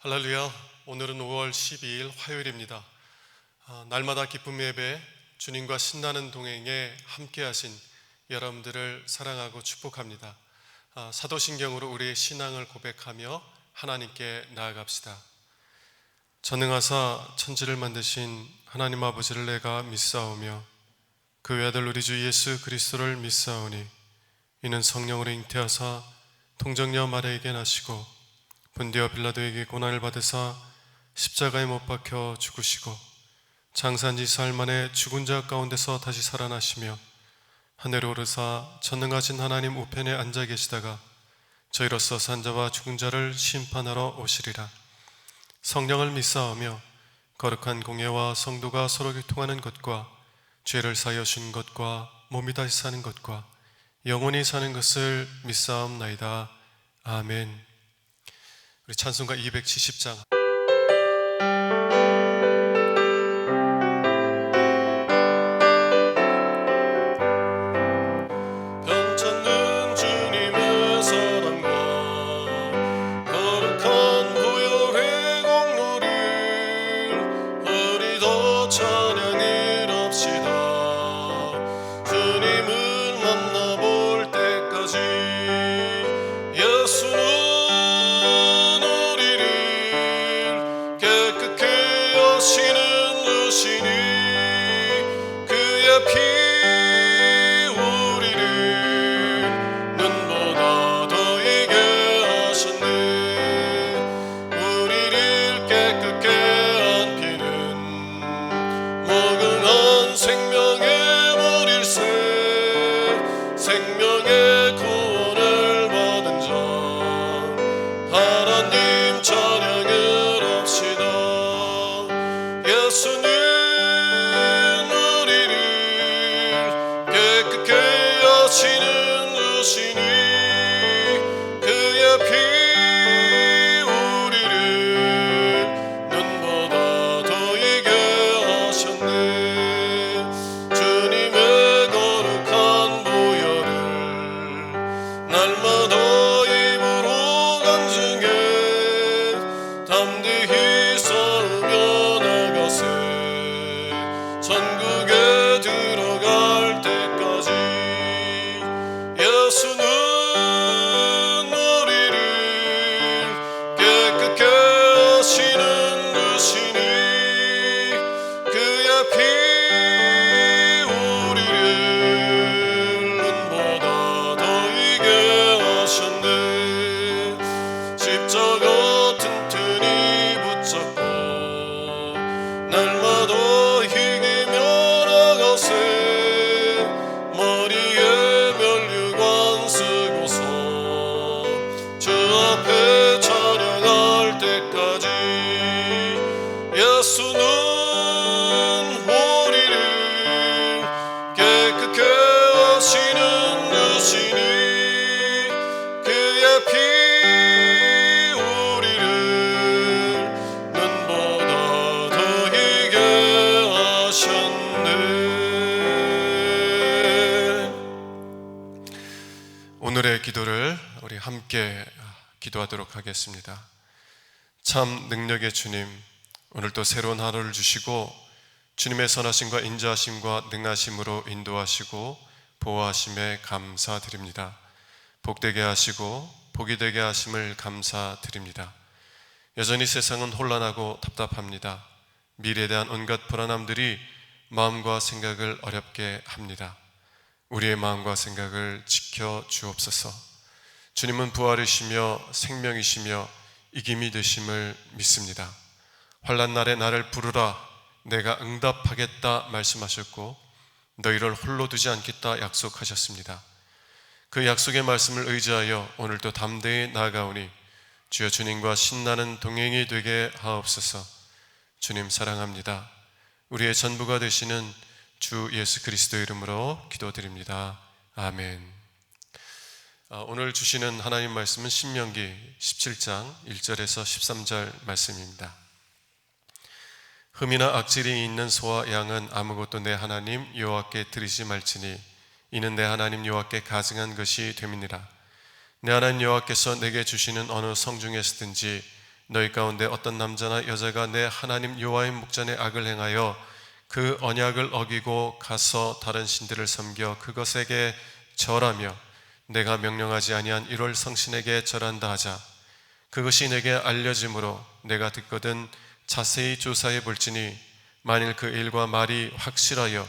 할렐루야. 오늘은 5월 12일 화요일입니다. 날마다 기쁨 예배 주님과 신나는 동행에 함께 하신 여러분들을 사랑하고 축복합니다. 사도신경으로 우리의 신앙을 고백하며 하나님께 나아갑시다. 전능하사 천지를 만드신 하나님 아버지를 내가 믿사오며 그 외아들 우리 주 예수 그리스도를 믿사오니 이는 성령으로 잉태하사 통정녀 마리아에게 나시고 본디오 빌라도에게 고난을 받으사 십자가에 못 박혀 죽으시고 장사한 지 사흘 만에 죽은 자 가운데서 다시 살아나시며 하늘에 오르사 전능하신 하나님 우편에 앉아 계시다가 저희로서 산 자와 죽은 자를 심판하러 오시리라. 성령을 믿사오며 거룩한 공예와 성도가 서로 교통하는 것과 죄를 사하여 준 것과 몸이 다시 사는 것과 영원히 사는 것을 믿사옵나이다. 아멘. 우리 찬송가 270장 변찮는 주님의 사랑과 거룩한 보혈의 공로를 우리 더 찬양이랍시다. 주님을 만나볼 때까지 예수는 하시는 주시니 그의 피 우리를 눈보다 더이게 하셨네. 우리를 깨끗게 한 피는 무궁한 생명의 물일세. 생명의 구원을 받은 자 하나님 찬양을 합시다. 예수는 우리를 깨끗게 하시는 주시니 그의 피 우리를 눈보다 더이게 하셨네. 주님의 거룩한 보혈을 날마다 입으로 간증해 담대히 싸우며 천국에 들어갈 때까지 예수는 우리를 깨끗게 하시는 주시니 그의 피 우리를 눈보다 더이게 하셨네. 십자가 튼튼히 붙잡고 날마다 희기며 나가세. 머리에 면류관 쓰고서 주 앞에 찬양할 때까지 예수는 우리를 깨끗게 하시는 주시니 그의 피 우리를 눈보다 더이게 하셨네. 오늘의 기도를 우리 함께 기도하도록 하겠습니다. 참 능력의 주님, 오늘도 새로운 하루를 주시고 주님의 선하심과 인자하심과 능하심으로 인도하시고 보호하심에 감사드립니다. 복되게 하시고 복이 되게 하심을 감사드립니다. 여전히 세상은 혼란하고 답답합니다. 미래에 대한 온갖 불안함들이 마음과 생각을 어렵게 합니다. 우리의 마음과 생각을 지켜 주옵소서. 주님은 부활이시며 생명이시며 이김이 되심을 믿습니다. 환난 날에 나를 부르라 내가 응답하겠다 말씀하셨고 너희를 홀로 두지 않겠다 약속하셨습니다. 그 약속의 말씀을 의지하여 오늘도 담대히 나아가오니 주여 주님과 신나는 동행이 되게 하옵소서. 주님 사랑합니다. 우리의 전부가 되시는 주 예수 그리스도의 이름으로 기도드립니다. 아멘. 오늘 주시는 하나님 말씀은 신명기 17장 1절에서 13절 말씀입니다. 흠이나 악질이 있는 소와 양은 아무것도 내 하나님 여호와께 드리지 말지니 이는 내 하나님 여호와께 가증한 것이 됨이니라. 내 하나님 여호와께서 내게 주시는 어느 성중에서든지 너희 가운데 어떤 남자나 여자가 내 하나님 여호와의 목전에 악을 행하여 그 언약을 어기고 가서 다른 신들을 섬겨 그것에게 절하며 내가 명령하지 아니한 1월 성신에게 절한다 하자. 그것이 내게 알려짐으로 내가 듣거든 자세히 조사해 볼지니 만일 그 일과 말이 확실하여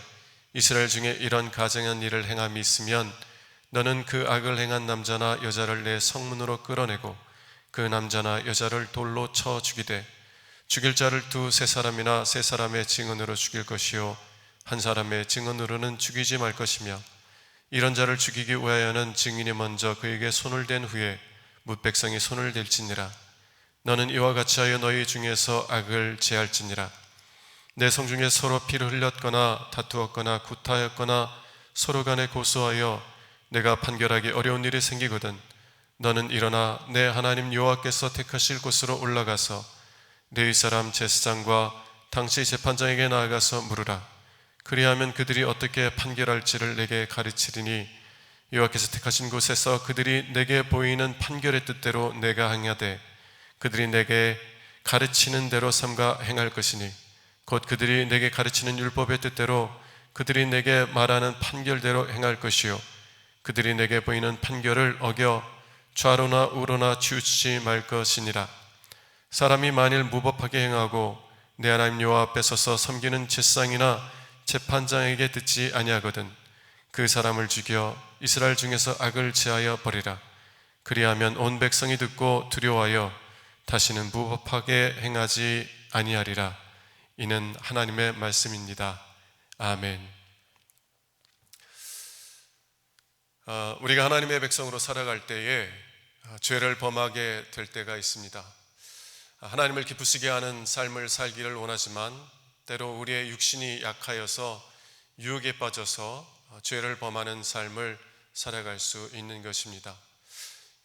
이스라엘 중에 이런 가증한 일을 행함이 있으면 너는 그 악을 행한 남자나 여자를 내 성문으로 끌어내고 그 남자나 여자를 돌로 쳐 죽이되 죽일 자를 두세 사람이나 세 사람의 증언으로 죽일 것이요 한 사람의 증언으로는 죽이지 말 것이며 이런 자를 죽이기 위하여는 증인이 먼저 그에게 손을 댄 후에 뭇 백성이 손을 댈지니라. 너는 이와 같이 하여 너희 중에서 악을 제할지니라. 내 성중에 서로 피를 흘렸거나 다투었거나 구타하였거나 서로 간에 고소하여 내가 판결하기 어려운 일이 생기거든 너는 일어나 내 하나님 여호와께서 택하실 곳으로 올라가서 레위 사람 제사장과 당시 재판장에게 나아가서 물으라. 그리하면 그들이 어떻게 판결할지를 내게 가르치리니 여호와께서 택하신 곳에서 그들이 내게 보이는 판결의 뜻대로 내가 행하되 그들이 내게 가르치는 대로 삼가 행할 것이니 곧 그들이 내게 가르치는 율법의 뜻대로 그들이 내게 말하는 판결대로 행할 것이요 그들이 내게 보이는 판결을 어겨 좌로나 우로나 치우치지 말 것이니라. 사람이 만일 무법하게 행하고 내 하나님 여호와 앞에 서서 섬기는 제사장이나 재판장에게 듣지 아니하거든 그 사람을 죽여 이스라엘 중에서 악을 제하여 버리라. 그리하면 온 백성이 듣고 두려워하여 다시는 무법하게 행하지 아니하리라. 이는 하나님의 말씀입니다. 아멘. 우리가 하나님의 백성으로 살아갈 때에 죄를 범하게 될 때가 있습니다. 하나님을 기쁘시게 하는 삶을 살기를 원하지만 때로 우리의 육신이 약하여서 유혹에 빠져서 죄를 범하는 삶을 살아갈 수 있는 것입니다.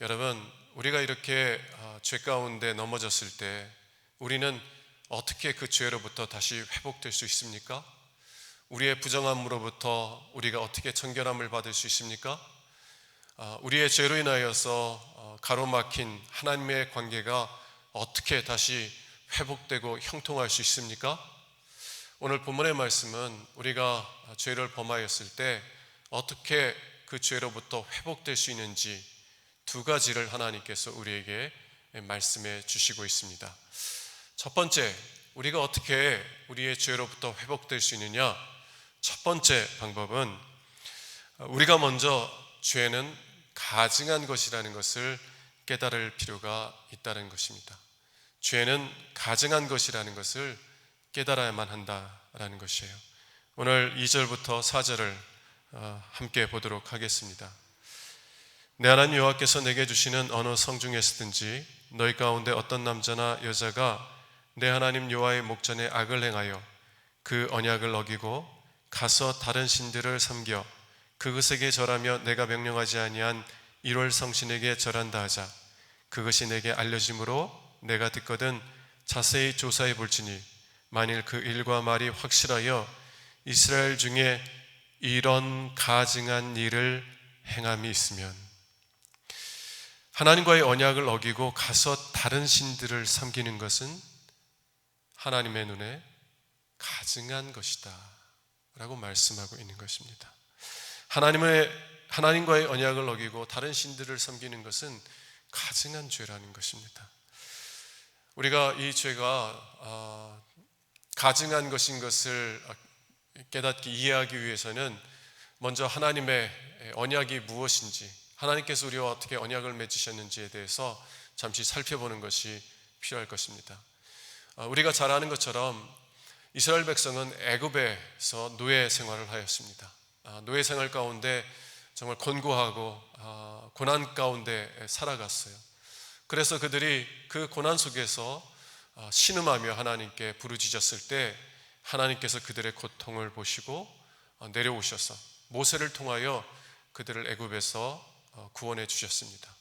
여러분, 우리가 이렇게 죄 가운데 넘어졌을 때 우리는 어떻게 그 죄로부터 다시 회복될 수 있습니까? 우리의 부정함으로부터 우리가 어떻게 청결함을 받을 수 있습니까? 우리의 죄로 인하여서 가로막힌 하나님의 관계가 어떻게 다시 회복되고 형통할 수 있습니까? 오늘 본문의 말씀은 우리가 죄를 범하였을 때 어떻게 그 죄로부터 회복될 수 있는지 두 가지를 하나님께서 우리에게 말씀해 주시고 있습니다. 첫 번째, 우리가 어떻게 우리의 죄로부터 회복될 수 있느냐? 첫 번째 방법은 우리가 먼저 죄는 가증한 것이라는 것을 깨달을 필요가 있다는 것입니다. 죄는 가증한 것이라는 것을 깨달아야만 한다라는 것이에요. 오늘 2절부터 4절을 함께 보도록 하겠습니다. 내 하나님 여호와께서 내게 주시는 어느 성중에서든지 너희 가운데 어떤 남자나 여자가 내 하나님 여호와의 목전에 악을 행하여 그 언약을 어기고 가서 다른 신들을 섬겨 그것에게 절하며 내가 명령하지 아니한 1월 성신에게 절한다 하자. 그것이 내게 알려짐으로 내가 듣거든 자세히 조사해 볼지니 만일 그 일과 말이 확실하여 이스라엘 중에 이런 가증한 일을 행함이 있으면 하나님과의 언약을 어기고 가서 다른 신들을 섬기는 것은 하나님의 눈에 가증한 것이다 라고 말씀하고 있는 것입니다. 하나님과의 언약을 어기고 다른 신들을 섬기는 것은 가증한 죄라는 것입니다. 우리가 이 죄가 가증한 것인 것을 깨닫기 이해하기 위해서는 먼저 하나님의 언약이 무엇인지, 하나님께서 우리와 어떻게 언약을 맺으셨는지에 대해서 잠시 살펴보는 것이 필요할 것입니다. 우리가 잘 아는 것처럼 이스라엘 백성은 애굽에서 노예 생활을 하였습니다. 노예 생활 가운데 정말 곤고하고 고난 가운데 살아갔어요. 그래서 그들이 그 고난 속에서 신음하며 하나님께 부르짖었을 때 하나님께서 그들의 고통을 보시고 내려오셔서 모세를 통하여 그들을 애굽에서 구원해 주셨습니다.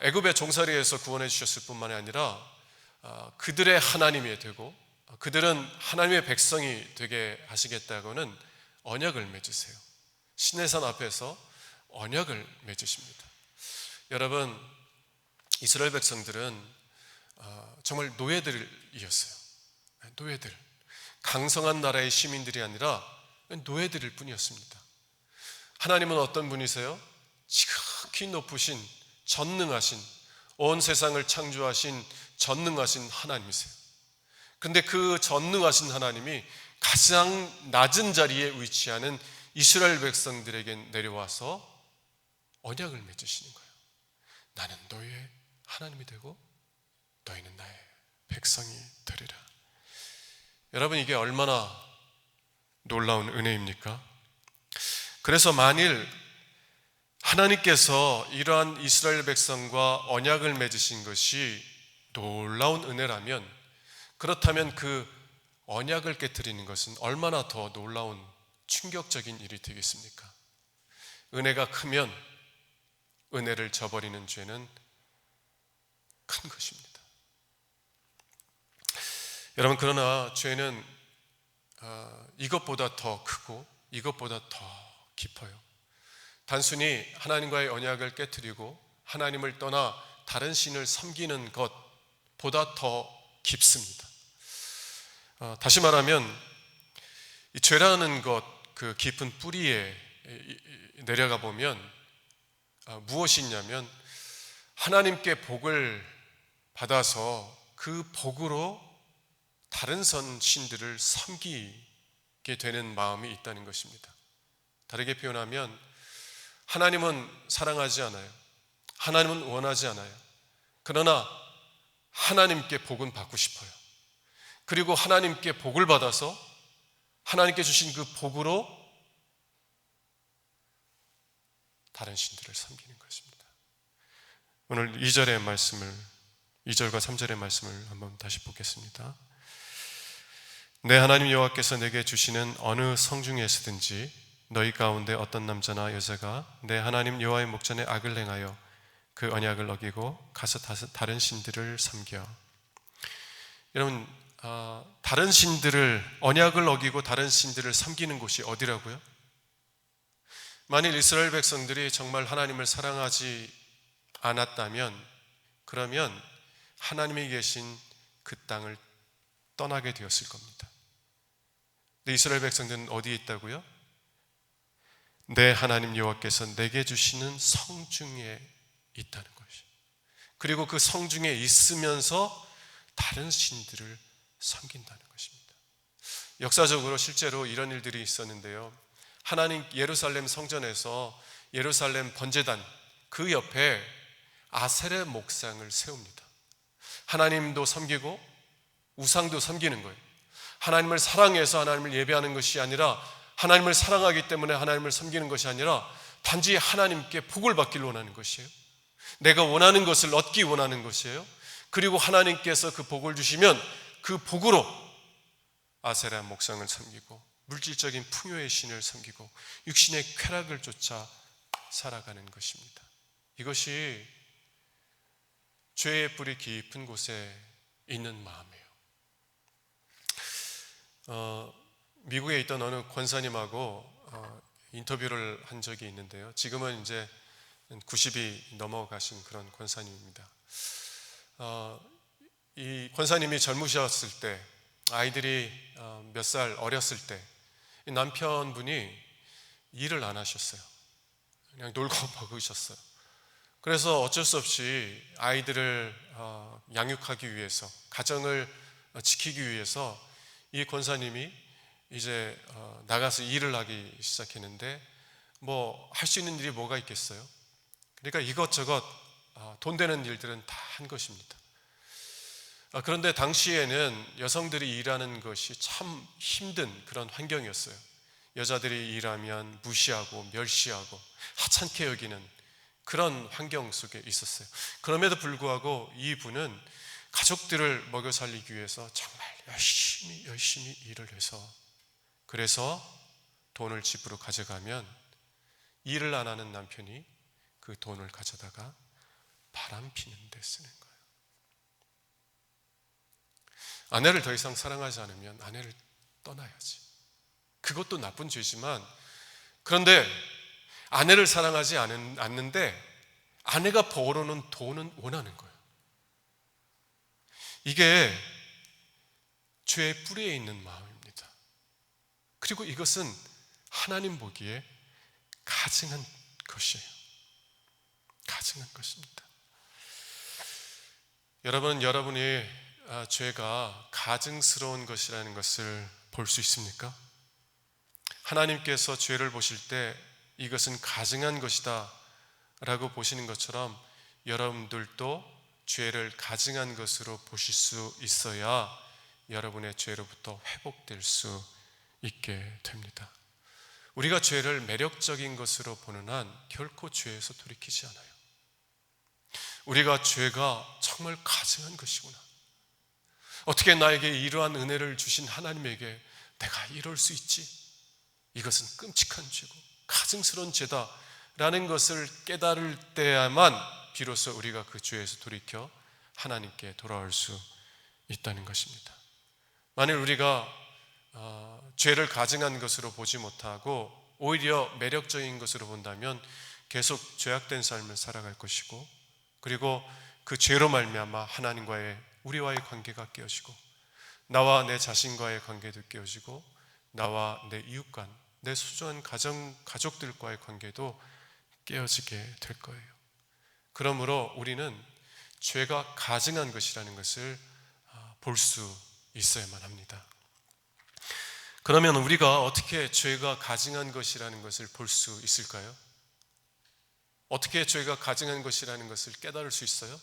애굽의 종살이에서 구원해 주셨을 뿐만이 아니라 그들의 하나님이 되고 그들은 하나님의 백성이 되게 하시겠다고는 언약을 맺으세요. 시내산 앞에서 언약을 맺으십니다. 여러분, 이스라엘 백성들은 정말 노예들이었어요. 노예들, 강성한 나라의 시민들이 아니라 노예들일 뿐이었습니다. 하나님은 어떤 분이세요? 지극히 높으신, 전능하신, 온 세상을 창조하신 전능하신 하나님이세요. 그런데 그 전능하신 하나님이 가장 낮은 자리에 위치하는 이스라엘 백성들에게 내려와서 언약을 맺으시는 거예요. 나는 너희의 하나님이 되고 너희는 나의 백성이 되리라. 여러분, 이게 얼마나 놀라운 은혜입니까? 그래서 만일 하나님께서 이러한 이스라엘 백성과 언약을 맺으신 것이 놀라운 은혜라면, 그렇다면 그 언약을 깨뜨리는 것은 얼마나 더 놀라운 충격적인 일이 되겠습니까? 은혜가 크면 은혜를 저버리는 죄는 큰 것입니다. 여러분, 그러나 죄는 이것보다 더 크고 이것보다 더 깊어요. 단순히 하나님과의 언약을 깨뜨리고 하나님을 떠나 다른 신을 섬기는 것보다 더 깊습니다. 다시 말하면 이 죄라는 것, 그 깊은 뿌리에 내려가 보면 무엇이 있냐면, 하나님께 복을 받아서 그 복으로 다른 신들을 섬기게 되는 마음이 있다는 것입니다. 다르게 표현하면 하나님은 사랑하지 않아요. 하나님은 원하지 않아요. 그러나 하나님께 복은 받고 싶어요. 그리고 하나님께 복을 받아서 하나님께 주신 그 복으로 다른 신들을 섬기는 것입니다. 오늘 2절의 말씀을, 2절과 3절의 말씀을 한번 다시 보겠습니다. 내 하나님 여호와께서 내게 주시는 어느 성중에서든지 너희 가운데 어떤 남자나 여자가 내 하나님 여호와의 목전에 악을 행하여 그 언약을 어기고 가서 다른 신들을 섬겨. 여러분, 다른 신들을, 언약을 어기고 다른 신들을 섬기는 곳이 어디라고요? 만일 이스라엘 백성들이 정말 하나님을 사랑하지 않았다면, 그러면 하나님이 계신 그 땅을 떠나게 되었을 겁니다. 근데 이스라엘 백성들은 어디에 있다고요? 내 하나님 여호와께서 내게 주시는 성중에 있다는 것이. 그리고 그 성중에 있으면서 다른 신들을 섬긴다는 것입니다. 역사적으로 실제로 이런 일들이 있었는데요. 하나님 예루살렘 성전에서 예루살렘 번제단 그 옆에 아세레 목상을 세웁니다. 하나님도 섬기고 우상도 섬기는 거예요. 하나님을 사랑해서 하나님을 예배하는 것이 아니라, 하나님을 사랑하기 때문에 하나님을 섬기는 것이 아니라 단지 하나님께 복을 받기를 원하는 것이에요. 내가 원하는 것을 얻기 원하는 것이에요. 그리고 하나님께서 그 복을 주시면 그 복으로 아세라 목상을 섬기고 물질적인 풍요의 신을 섬기고 육신의 쾌락을 쫓아 살아가는 것입니다. 이것이 죄의 뿌리 깊은 곳에 있는 마음이에요. 미국에 있던 어느 권사님하고 인터뷰를 한 적이 있는데요. 지금은 이제 90이 넘어가신 그런 권사님입니다. 이 권사님이 젊으셨을 때, 아이들이 몇 살 어렸을 때 남편분이 일을 안 하셨어요. 그냥 놀고 먹으셨어요. 그래서 어쩔 수 없이 아이들을 양육하기 위해서, 가정을 지키기 위해서 이 권사님이 이제 나가서 일을 하기 시작했는데, 뭐 할 수 있는 일이 뭐가 있겠어요? 그러니까 이것저것 돈 되는 일들은 다 한 것입니다. 그런데 당시에는 여성들이 일하는 것이 참 힘든 그런 환경이었어요. 여자들이 일하면 무시하고 멸시하고 하찮게 여기는 그런 환경 속에 있었어요. 그럼에도 불구하고 이분은 가족들을 먹여 살리기 위해서 정말 열심히 일을 해서, 그래서 돈을 집으로 가져가면 일을 안 하는 남편이 그 돈을 가져다가 바람 피는 데 쓰는 거예요. 아내를 더 이상 사랑하지 않으면 아내를 떠나야지. 그것도 나쁜 죄지만, 그런데 아내를 사랑하지 않는데 아내가 벌어놓은 돈은 원하는 거예요. 이게 죄의 뿌리에 있는 마음입니다. 그리고 이것은 하나님 보기에 가증한 것이에요. 가증한 것입니다. 여러분이 죄가 가증스러운 것이라는 것을 볼 수 있습니까? 하나님께서 죄를 보실 때 이것은 가증한 것이다 라고 보시는 것처럼 여러분들도 죄를 가증한 것으로 보실 수 있어야 여러분의 죄로부터 회복될 수 있게 됩니다. 우리가 죄를 매력적인 것으로 보는 한 결코 죄에서 돌이키지 않아요. 우리가 죄가 정말 가증한 것이구나, 어떻게 나에게 이러한 은혜를 주신 하나님에게 내가 이럴 수 있지, 이것은 끔찍한 죄고 가증스러운 죄다 라는 것을 깨달을 때야만 비로소 우리가 그 죄에서 돌이켜 하나님께 돌아올 수 있다는 것입니다. 만일 우리가 죄를 가증한 것으로 보지 못하고 오히려 매력적인 것으로 본다면 계속 죄악된 삶을 살아갈 것이고, 그리고 그 죄로 말미암아 하나님과의 우리와의 관계가 깨어지고, 나와 내 자신과의 관계도 깨어지고, 나와 내 이웃간, 내 소중한 가족들과의 관계도 깨어지게 될 거예요. 그러므로 우리는 죄가 가증한 것이라는 것을 볼 수 있어야만 합니다. 그러면 우리가 어떻게 죄가 가증한 것이라는 것을 볼 수 있을까요? 어떻게 죄가 가증한 것이라는 것을 깨달을 수 있어요?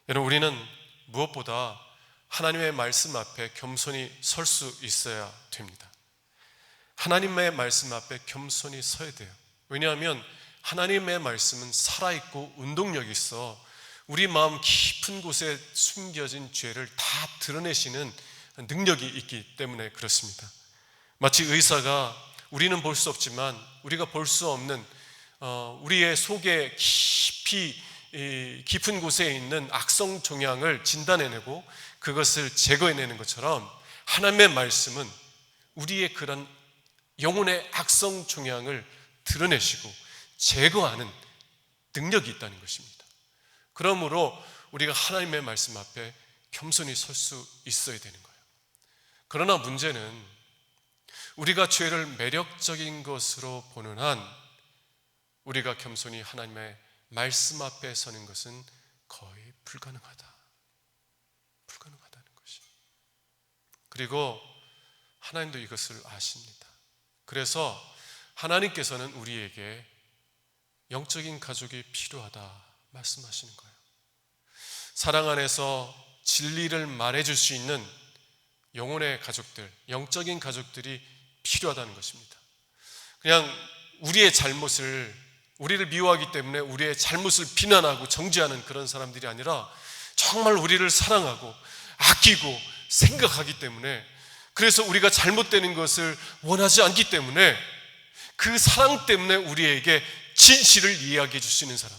여러분, 우리는 무엇보다 하나님의 말씀 앞에 겸손히 설 수 있어야 됩니다. 하나님의 말씀 앞에 겸손히 서야 돼요. 왜냐하면 하나님의 말씀은 살아있고 운동력이 있어 우리 마음 깊은 곳에 숨겨진 죄를 다 드러내시는 능력이 있기 때문에 그렇습니다. 마치 의사가 우리는 볼 수 없지만 우리가 볼 수 없는 우리의 속에 깊은 곳에 있는 악성 종양을 진단해내고 그것을 제거해내는 것처럼 하나님의 말씀은 우리의 그런 영혼의 악성 종양을 드러내시고 제거하는 능력이 있다는 것입니다. 그러므로 우리가 하나님의 말씀 앞에 겸손히 설 수 있어야 되는 거예요. 그러나 문제는 우리가 죄를 매력적인 것으로 보는 한 우리가 겸손히 하나님의 말씀 앞에 서는 것은 거의 불가능하다는 것이. 그리고 하나님도 이것을 아십니다. 그래서 하나님께서는 우리에게 영적인 가족이 필요하다 말씀하시는 거예요. 사랑 안에서 진리를 말해줄 수 있는 영혼의 가족들, 영적인 가족들이 필요하다는 것입니다. 그냥 우리를 미워하기 때문에 우리의 잘못을 비난하고 정죄하는 그런 사람들이 아니라 정말 우리를 사랑하고 아끼고 생각하기 때문에, 그래서 우리가 잘못되는 것을 원하지 않기 때문에 그 사랑 때문에 우리에게 진실을 이야기해 줄 수 있는 사람,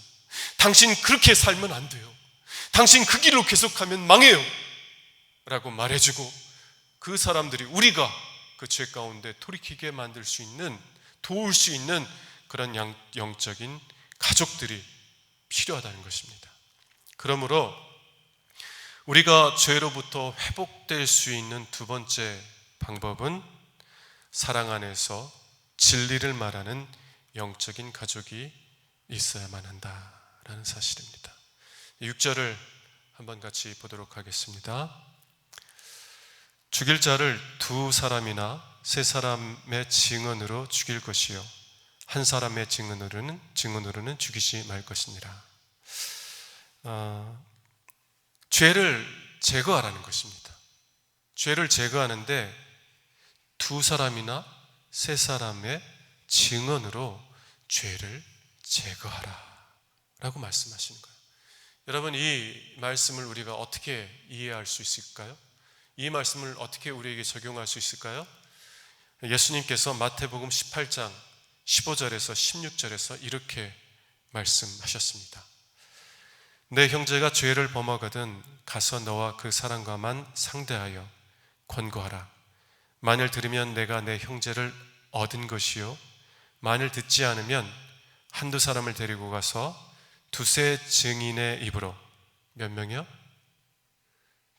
당신 그렇게 살면 안 돼요, 당신 그 길로 계속하면 망해요 라고 말해주고, 그 사람들이 우리가 그 죄 가운데 돌이키게 만들 수 있는, 도울 수 있는 그런 영적인 가족들이 필요하다는 것입니다. 그러므로 우리가 죄로부터 회복될 수 있는 두 번째 방법은 사랑 안에서 진리를 말하는 영적인 가족이 있어야만 한다라는 사실입니다. 6절을 한번 같이 보도록 하겠습니다. 죽일 자를 두 사람이나 세 사람의 증언으로 죽일 것이요 한 사람의 증언으로는 죽이지 말 것이니라. 죄를 제거하라는 것입니다. 죄를 제거하는데 두 사람이나 세 사람의 증언으로 죄를 제거하라 라고 말씀하시는 거예요. 여러분, 이 말씀을 우리가 어떻게 이해할 수 있을까요? 이 말씀을 어떻게 우리에게 적용할 수 있을까요? 예수님께서 마태복음 18장 15절에서 16절에서 이렇게 말씀하셨습니다. 내 형제가 죄를 범하거든 가서 너와 그 사람과만 상대하여 권고하라. 만일 들으면 내가 내 형제를 얻은 것이요, 만일 듣지 않으면 한두 사람을 데리고 가서 두세 증인의 입으로, 몇 명이요?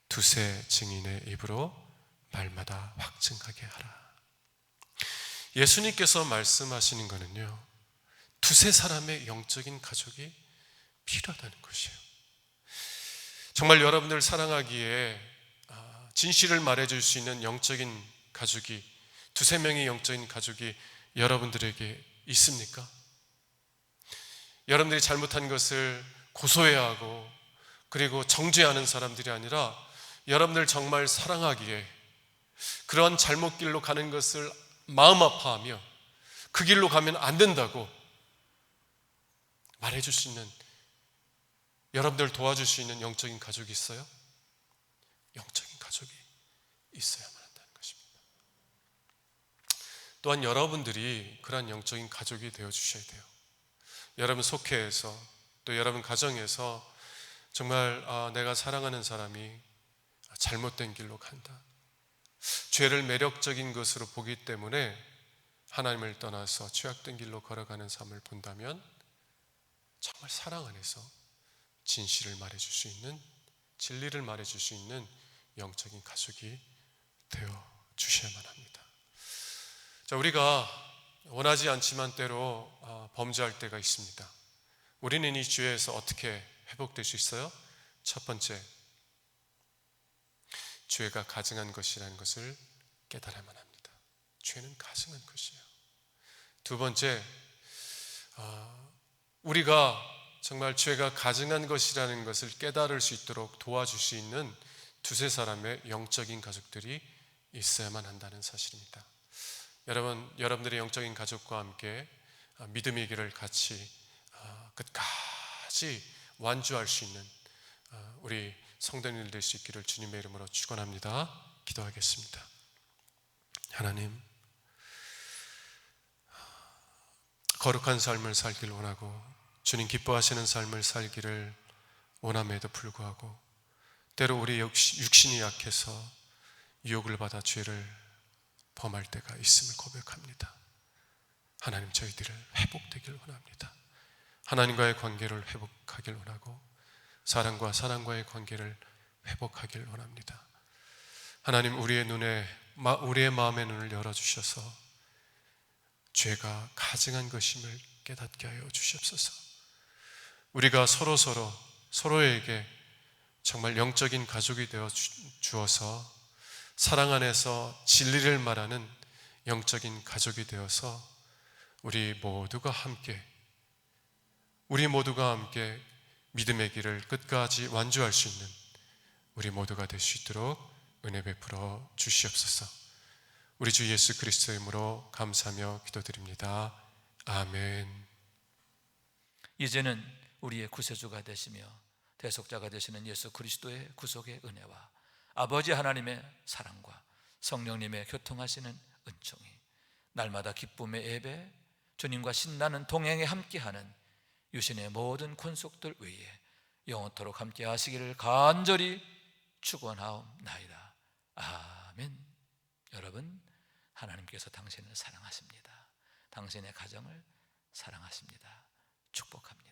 두세 증인의 입으로 말마다 확증하게 하라. 예수님께서 말씀하시는 것은요, 두세 사람의 영적인 가족이 필요하다는 것이에요. 정말 여러분들 사랑하기에 진실을 말해줄 수 있는 영적인 가족이, 두세 명의 영적인 가족이 여러분들에게 있습니까? 여러분들이 잘못한 것을 고소해야 하고 그리고 정죄하는 사람들이 아니라 여러분들 정말 사랑하기에 그러한 잘못길로 가는 것을 마음 아파하며 그 길로 가면 안 된다고 말해줄 수 있는, 여러분들 도와줄 수 있는 영적인 가족이 있어요? 영적인 가족이 있어야만 한다는 것입니다. 또한 여러분들이 그러한 영적인 가족이 되어주셔야 돼요. 여러분 속회에서 또 여러분 가정에서 정말 내가 사랑하는 사람이 잘못된 길로 간다, 죄를 매력적인 것으로 보기 때문에 하나님을 떠나서 죄악된 길로 걸어가는 삶을 본다면 정말 사랑 안에서 진실을 말해줄 수 있는, 진리를 말해줄 수 있는 영적인 가족이 되어 주셔야만 합니다. 자, 우리가 원하지 않지만 때로 범죄할 때가 있습니다. 우리는 이 죄에서 어떻게 회복될 수 있어요? 첫 번째, 죄가 가증한 것이라는 것을 깨달아야만 합니다. 죄는 가증한 것이에요. 두 번째, 우리가 정말 죄가 가증한 것이라는 것을 깨달을 수 있도록 도와줄 수 있는 두세 사람의 영적인 가족들이 있어야만 한다는 사실입니다. 여러분들의 영적인 가족과 함께 믿음의 길을 같이 끝까지 완주할 수 있는 우리 성도님들 될 수 있기를 주님의 이름으로 축원합니다. 기도하겠습니다. 하나님, 거룩한 삶을 살길 원하고 주님 기뻐하시는 삶을 살기를 원함에도 불구하고 때로 우리 육신이 약해서 유혹을 받아 죄를 범할 때가 있음을 고백합니다. 하나님, 저희들을 회복되길 원합니다. 하나님과의 관계를 회복하길 원하고 사람과 사람과의 관계를 회복하길 원합니다. 하나님, 우리의 마음의 눈을 열어주셔서 죄가 가증한 것임을 깨닫게 하여 주시옵소서. 우리가 서로에게 정말 영적인 가족이 되어 주어서 사랑 안에서 진리를 말하는 영적인 가족이 되어서 우리 모두가 함께 믿음의 길을 끝까지 완주할 수 있는 우리 모두가 될 수 있도록 은혜 베풀어 주시옵소서. 우리 주 예수 그리스도의 이름으로 감사하며 기도드립니다. 아멘. 이제는 우리의 구세주가 되시며 대속자가 되시는 예수 그리스도의 구속의 은혜와 아버지 하나님의 사랑과 성령님의 교통하시는 은총이 날마다 기쁨의 예배, 주님과 신나는 동행에 함께하는 유신의 모든 권속들 위에 영원토록 함께 하시기를 간절히 축원하옵나이다. 아멘. 여러분, 하나님께서 당신을 사랑하십니다. 당신의 가정을 사랑하십니다. 축복합니다.